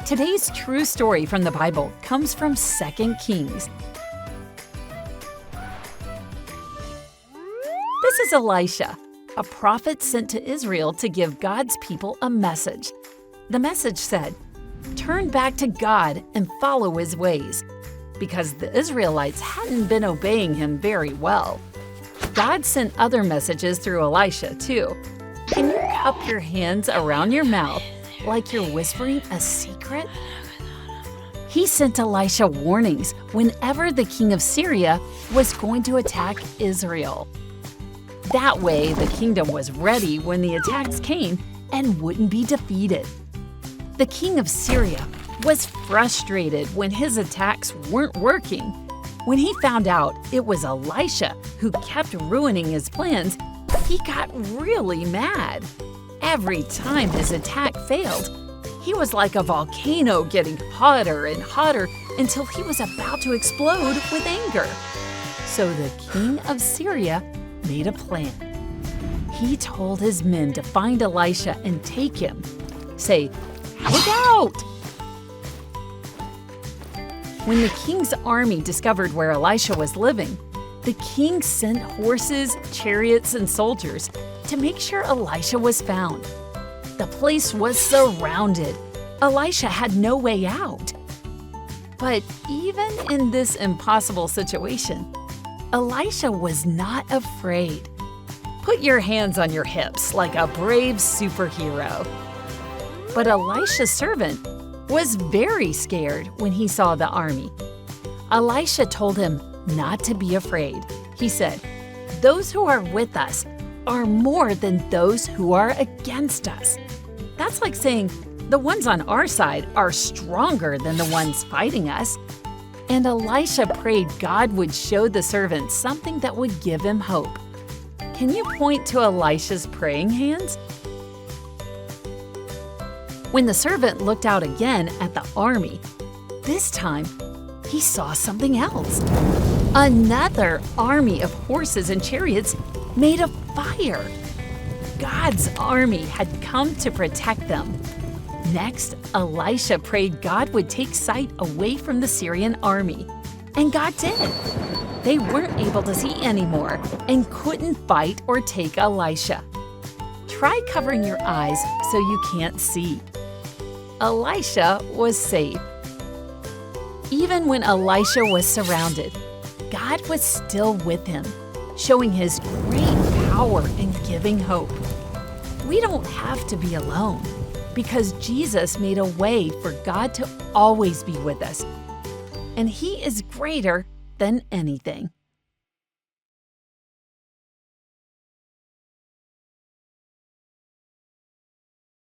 Today's true story from the Bible comes from 2 Kings. This is Elisha, a prophet sent to Israel to give God's people a message. The message said, "Turn back to God and follow His ways," because the Israelites hadn't been obeying Him very well. God sent other messages through Elisha, too. Can you cup your hands around your mouth like you're whispering a secret? He sent Elisha warnings whenever the king of Syria was going to attack Israel. That way, the kingdom was ready when the attacks came and wouldn't be defeated. The king of Syria was frustrated when his attacks weren't working. When he found out it was Elisha who kept ruining his plans, he got really mad. Every time his attack failed, he was like a volcano getting hotter and hotter until he was about to explode with anger. So the king of Syria made a plan. He told his men to find Elisha and take him. Say, "Look out!" When the king's army discovered where Elisha was living, the king sent horses, chariots, and soldiers to make sure Elisha was found. The place was surrounded. Elisha had no way out. But even in this impossible situation, Elisha was not afraid. Put your hands on your hips like a brave superhero. But Elisha's servant was very scared when he saw the army. Elisha told him not to be afraid. He said, "Those who are with us are more than those who are against us." That's like saying the ones on our side are stronger than the ones fighting us. And Elisha prayed God would show the servant something that would give him hope. Can you point to Elisha's praying hands? When the servant looked out again at the army, this time he saw something else. Another army of horses and chariots made of fire. God's army had come to protect them. Next, Elisha prayed God would take sight away from the Syrian army. And God did. They weren't able to see anymore and couldn't fight or take Elisha. Try covering your eyes so you can't see. Elisha was safe. Even when Elisha was surrounded, God was still with him, showing His great power and giving hope. We don't have to be alone, because Jesus made a way for God to always be with us. And He is greater than anything.